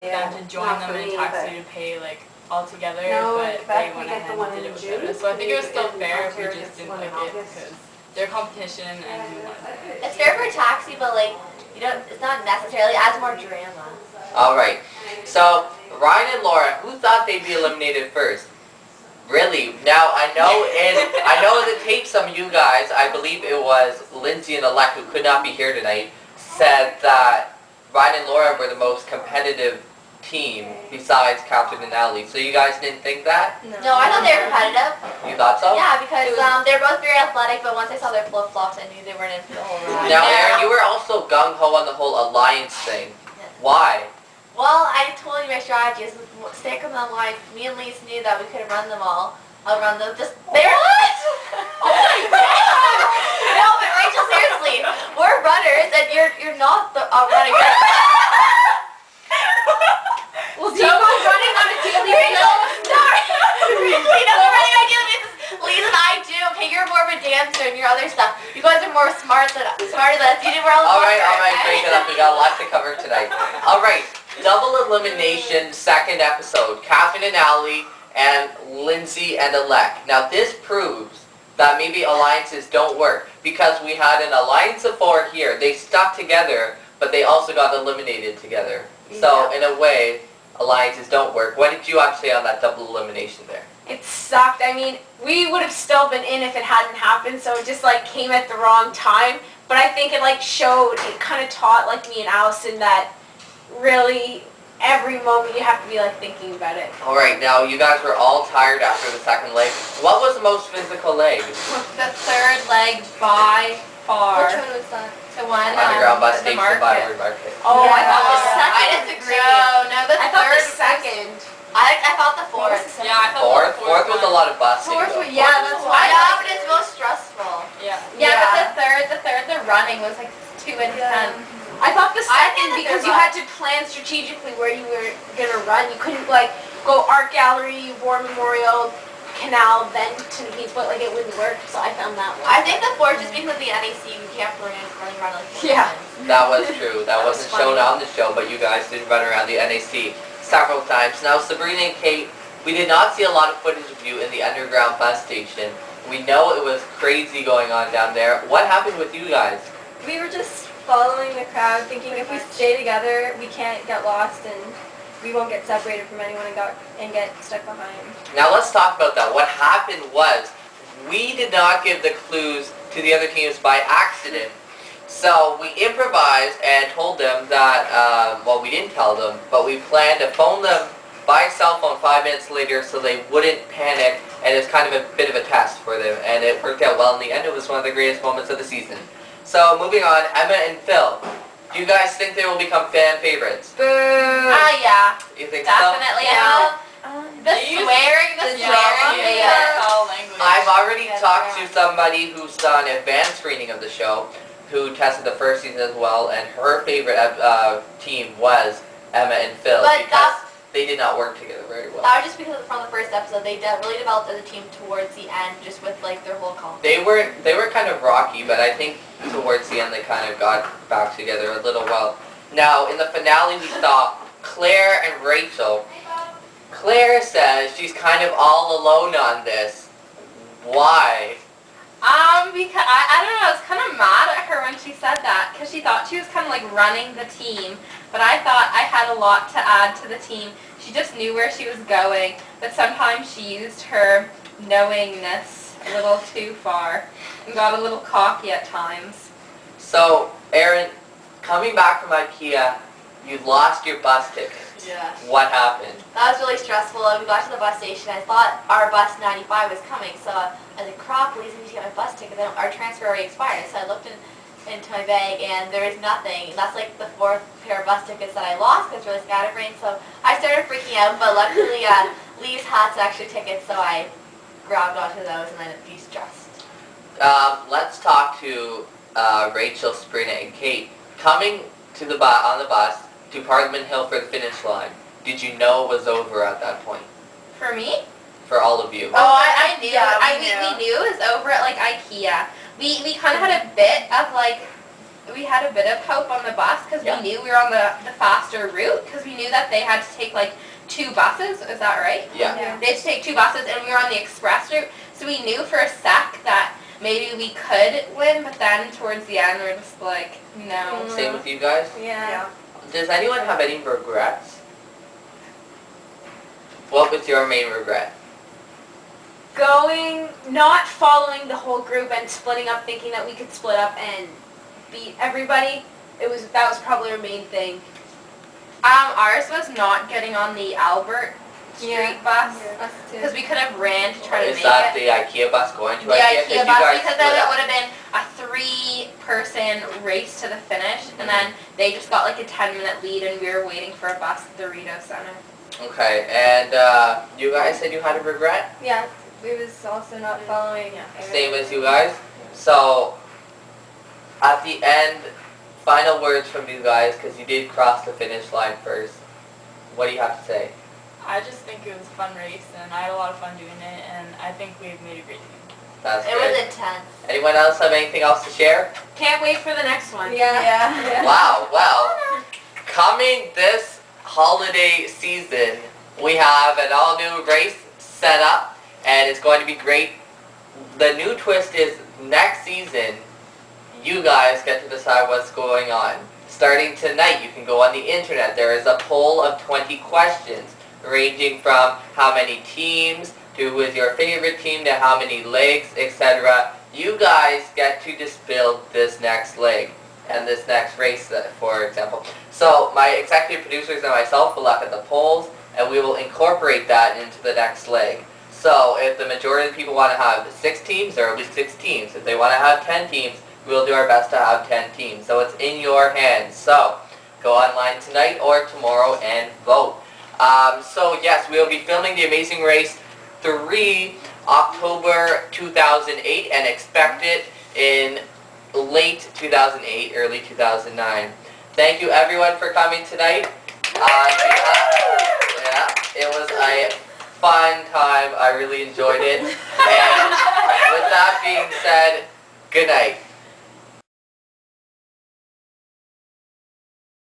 them to join them in a taxi to pay like all together, but they went ahead and did it without us. So I think it was still fair if we just didn't like it because they're competition and we wanted it. It's fair for a taxi, but like you don't. It's not necessarily. It adds more drama. All right. So Ryan and Laura, who thought they'd be eliminated first? Really? Now I know in the tape some of you guys, I believe it was Lindsay and Alec who could not be here tonight, said that Ryan and Laura were the most competitive team besides Catherine and Natalie. So you guys didn't think that? No, I thought they were competitive. You thought so? Yeah, because they're both very athletic, but once I saw their flip-flops, I knew they weren't in for the whole ride. Now, Erin, you were also gung-ho on the whole alliance thing. Yes. Why? Well, I told you my strategy is stick them on line. Me and Lise knew that we could run them all. I'll run them. Just there. What? Oh my god! No, but Rachel, seriously, we're runners, and you're not the runner. Well, Tico's running on a daily basis. Rachel, we're running on a daily basis. Lise and I do. Okay, you're more of a dancer and your other stuff. You guys are more smarter than us. You do more all the Alright, break it up. We got a lot to cover tonight. Alright, double elimination, second episode. Catherine and Natalie and Lindsay and Alec. Now this proves that maybe alliances don't work because we had an alliance of 4 here. They stuck together, but they also got eliminated together. So in a way, alliances don't work. What did you have to say on that double elimination there? It sucked. I mean, we would have still been in if it hadn't happened, so it just like came at the wrong time. But I think it like showed, it kind of taught like me and Allison that really every moment you have to be like thinking about it. Alright, now you guys were all tired after the second leg. What was the most physical leg? The third leg by far. Which one was that? The one Underground bus the station market. by Word Market. Oh, I thought the Yeah. second. I disagree. No, the I thought third. the second. I thought the fourth. Yeah, I thought Fourth was a lot of busting. Fourth though. was, yeah, that's I why. know, but it's most stressful. Yeah. Yeah, but the running was like too intense. I thought the I think second that because they're you had to plan strategically where you were gonna run. You couldn't like go art gallery, War Memorial, Canal, then to the Keats, but like it wouldn't work. So I found that one. I think the fourth just because of the NAC, we can't run like 4 Yeah. times. That was true. That wasn't was shown funny. on the show, but you guys did run around the NAC several times. Now, Sabrina and Kate, we did not see a lot of footage of you in the underground bus station. We know it was crazy going on down there. What happened with you guys? We were just following the crowd, thinking if we stay together, we can't get lost and we won't get separated from anyone and get stuck behind. Now, let's talk about that. What happened was we did not give the clues to the other teams by accident. So we improvised and told them that, well, we didn't tell them, but we planned to phone them by cell phone 5 minutes later so they wouldn't panic, and it's kind of a bit of a test for them, and it worked out well in the end. It was one of the greatest moments of the season. So moving on, Emma and Phil. Do you guys think they will become fan favorites? Boo. Yeah, You think definitely. Yeah. The swearing, yeah. Foul language. so? I've already Yeah, talked yeah. to somebody who's done an advanced screening of the show, who tested the first season as well, and her favorite team was Emma and Phil But because they did not work together very well. That was just because from the first episode, they really developed as a team towards the end, just with like their whole conflict. They were kind of rocky, but I think towards the end they kind of got back together a little well. Now, in the finale we saw Claire and Rachel. Claire says she's kind of all alone on this. Why? Because I don't know, I was kind of mad at her when she said that, because she thought she was kind of like running the team, but I thought I had a lot to add to the team. She just knew where she was going, but sometimes she used her knowingness a little too far and got a little cocky at times. So, Erin, coming back from IKEA, you lost your bus ticket. Yeah. What happened? That was really stressful. We got to the bus station. I thought our bus 95 was coming, so I was like, crap, please need to get my bus ticket. Then our transfer already expired. So I looked into my bag, and there was nothing. And that's like the 4th pair of bus tickets that I lost because it's really scatterbrained. So I started freaking out, but luckily Lee's had some extra tickets, so I grabbed onto those and then de-stressed. Let's talk to Rachel, Sabrina, and Kate. Coming to on the bus to Parliament Hill for the finish line, did you know it was over at that point? For me? For all of you? Oh, I knew. Yeah, we knew it was over at like IKEA. We kind of had a bit of like we had a bit of hope on the bus because Yeah. we knew we were on the faster route because we knew that they had to take like 2 buses. Is that right? Yeah. They had to take 2 buses, and we were on the express route. So we knew for a sec that maybe we could win, but then towards the end we were just like, no. Same with you guys? Yeah. Does anyone have any regrets? What was your main regret? Not following the whole group and splitting up, thinking that we could split up and beat everybody. That was probably our main thing. Ours was not getting on the Albert Street bus Us because too. we could have ran to try to Is make that it. the IKEA bus going to The IKEA? IKEA you bus, guys because then split it up. would have been a 3-person race to the finish, and then they just got like a 10-minute lead, and we were waiting for a bus at the Dorito Center. Okay, and you guys said you had a regret? Yeah, it was also not following. Same as you guys. So, at the end, final words from you guys, because you did cross the finish line first. What do you have to say? I just think it was a fun race, and I had a lot of fun doing it, and I think we've made a great team. That's It good. was intense. Anyone else have anything else to share? Can't wait for the next one. Yeah. Wow, well, coming this holiday season, we have an all-new race set up, and it's going to be great. The new twist is next season, you guys get to decide what's going on. Starting tonight, you can go on the internet. There is a poll of 20 questions, ranging from how many teams, to who is your favorite team, to how many legs, etc. You guys get to just build this next leg and this next race, for example. So my executive producers and myself will look at the polls, and we will incorporate that into the next leg. So if the majority of the people want to have 6 teams, there will be 6 teams. If they want to have 10 teams, we'll do our best to have 10 teams. So it's in your hands. So go online tonight or tomorrow and vote. So yes, we'll be filming The Amazing Race 3 October 2008 and expect it in late 2008, early 2009. Thank you everyone for coming tonight. Yeah, it was a fun time. I really enjoyed it. And with that being said, good night.